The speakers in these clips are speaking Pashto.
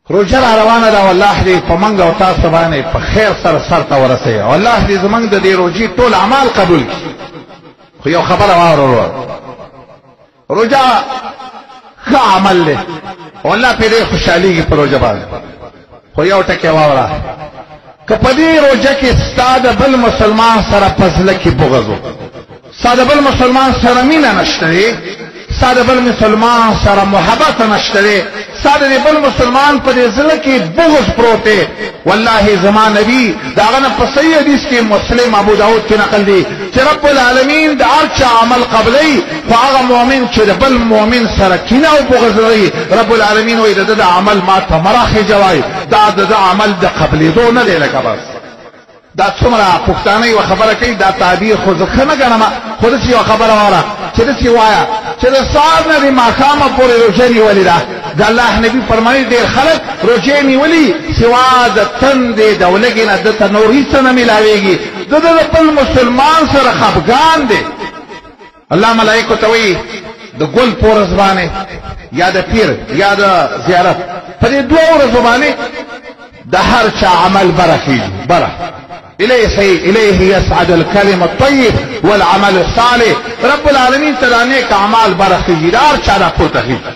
روجه را روانه ده، والله دې په منګ او تاسو باندې په خیر سره سر ته ورسوي، والله دې زمونږ د دې روجې ټول اعمال قبول کړي. خو یو خبره واوره، روجه ښه عمل دی، والله پې ډېر خوشحالېږي په روجه باندې. خو یو ټکی واوره، که په دې روجه کې ستا د بل مسلمان سره په زړه کې بغض و، ستا د بل مسلمان سره مینه نشته دی، ستا د بل مسلمان سره محبت نشته دی، ستا د بل مسلمان په دې زړه کې بغض پروت دی، والله زما نبی د هغه نه په صحیح حدیث کې مسلم ابو داود کې نقل دی چې رب العالمین د هر چا عمل قبلوي، خو هغه مؤمن چې د بل مؤمن سره کینه او بغض لري، رب العالمین وایي د ده عمل ما ته مه راخېجوئ، دا د ده عمل د قبلېدو نه دی. لکه بس دا څومره پښتانه یوه خبره کوي، دا تعبیر خو زه ښه نه ګڼم، خو داسې یوه خبره واوره چې داسې ووایه چې د سهار نه د ماښامه پورې روژه نیولې ده. د الله نبي فرمایي ډېر خلک روژې نیولي سوا د تندې د ولږې نه ده ته نور هېڅ نه میلاوېږي، ده د بل مسلمان سره خفګان دی. الله ملایکو ته وایي د ګل په ورځ باندې یا د پیر یا د زیارت په دې دوه ورځو باندې د هر چا عمل بره کېږي، بره إليه يسعد الكلم الطيب والعمل الصالح. رب العالمین ته د نیک اعمال بره کېږي، د هر چا دا پورته کېږي.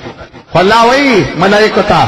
خو الله وایي ملایکو ته